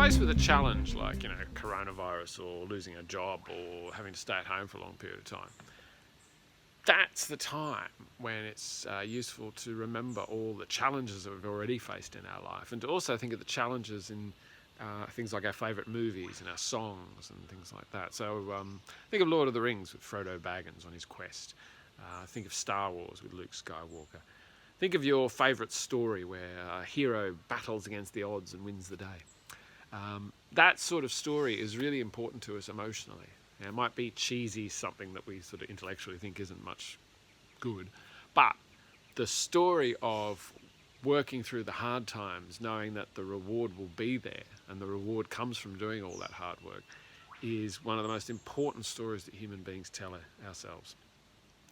faced with a challenge like, coronavirus or losing a job or having to stay at home for a long period of time, that's the time when it's useful to remember all the challenges that we've already faced in our life, and to also think of the challenges in things like our favourite movies and our songs and things like that. So think of Lord of the Rings with Frodo Baggins on his quest. Think of Star Wars with Luke Skywalker. Think of your favourite story where a hero battles against the odds and wins the day. That sort of story is really important to us emotionally. Now, it might be cheesy, something that we sort of intellectually think isn't much good, but the story of working through the hard times, knowing that the reward will be there, and the reward comes from doing all that hard work, is one of the most important stories that human beings tell ourselves.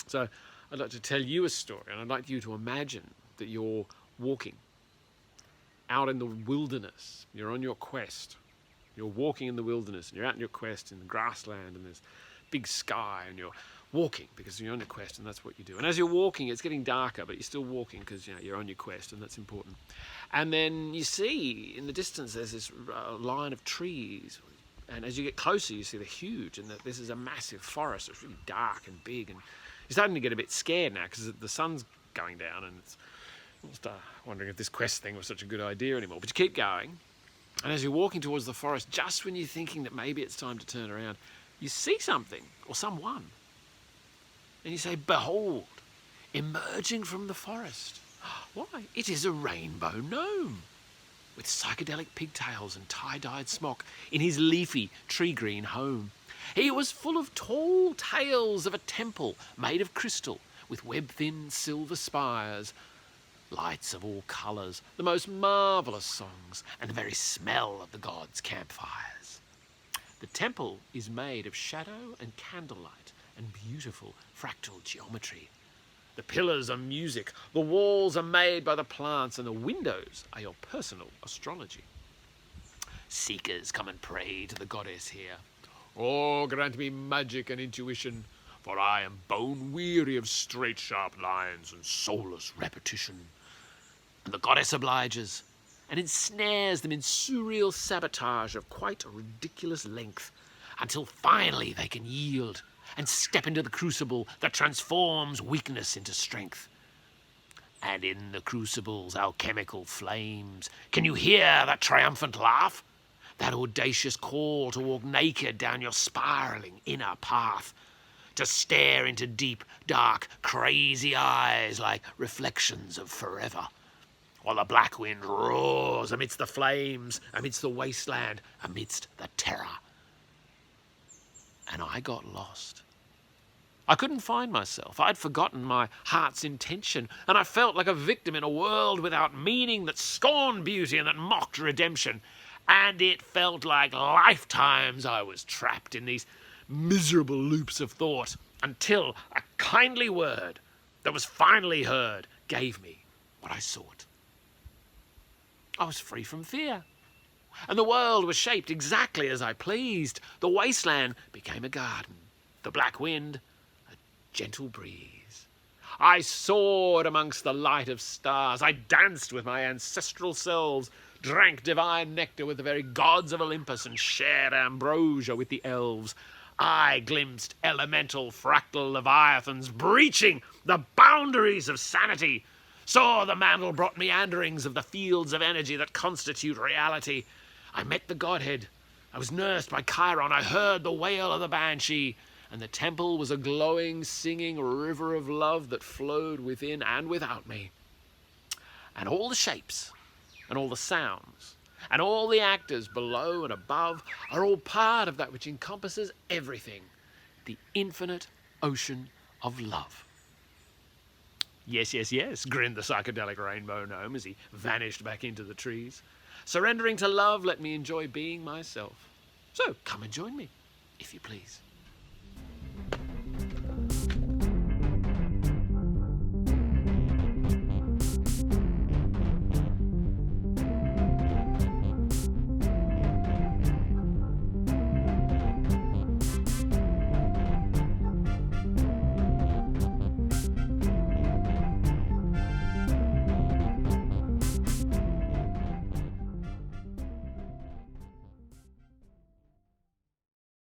So I'd like to tell you a story, and I'd like you to imagine that you're walking out in the wilderness. You're on your quest. You're walking in the wilderness, and you're out in your quest in the grassland, and there's big sky, and you're walking because you're on your quest, and that's what you do. And as you're walking, it's getting darker, but you're still walking because you're on your quest, and that's important. And then you see in the distance there's this line of trees, and as you get closer, you see they're huge, and that this is a massive forest. It's really dark and big, and you're starting to get a bit scared now because the sun's going down, and it's start wondering if this quest thing was such a good idea anymore. But you keep going, and as you're walking towards the forest, just when you're thinking that maybe it's time to turn around, you see something or someone, and you say, "Behold, emerging from the forest, why, it is a rainbow gnome with psychedelic pigtails and tie-dyed smock in his leafy tree-green home. He was full of tall tales of a temple made of crystal with web-thin silver spires, lights of all colours, the most marvellous songs, and the very smell of the gods' campfires. The temple is made of shadow and candlelight and beautiful fractal geometry. The pillars are music, the walls are made by the plants, and the windows are your personal astrology. Seekers come and pray to the goddess here. Oh, grant me magic and intuition, for I am bone-weary of straight, sharp lines and soulless repetition." And the goddess obliges and ensnares them in surreal sabotage of quite a ridiculous length, until finally they can yield and step into the crucible that transforms weakness into strength. And in the crucible's alchemical flames, can you hear that triumphant laugh? That audacious call to walk naked down your spiralling inner path, to stare into deep, dark, crazy eyes like reflections of forever, while the black wind roars amidst the flames, amidst the wasteland, amidst the terror. And I got lost. I couldn't find myself. I'd forgotten my heart's intention, and I felt like a victim in a world without meaning that scorned beauty and that mocked redemption. And it felt like lifetimes I was trapped in these miserable loops of thought, until a kindly word that was finally heard gave me what I sought. I was free from fear, and the world was shaped exactly as I pleased. The wasteland became a garden, the black wind a gentle breeze. I soared amongst the light of stars. I danced with my ancestral selves, drank divine nectar with the very gods of Olympus, and shared ambrosia with the elves. I glimpsed elemental fractal leviathans breaching the boundaries of sanity, saw the Mandelbrot meanderings of the fields of energy that constitute reality. I met the Godhead. I was nursed by Chiron. I heard the wail of the Banshee, and the temple was a glowing, singing river of love that flowed within and without me. And all the shapes, and all the sounds, and all the actors below and above are all part of that which encompasses everything, the infinite ocean of love. Yes, yes, yes, grinned the psychedelic rainbow gnome as he vanished back into the trees. Surrendering to love, let me enjoy being myself. So come and join me, if you please.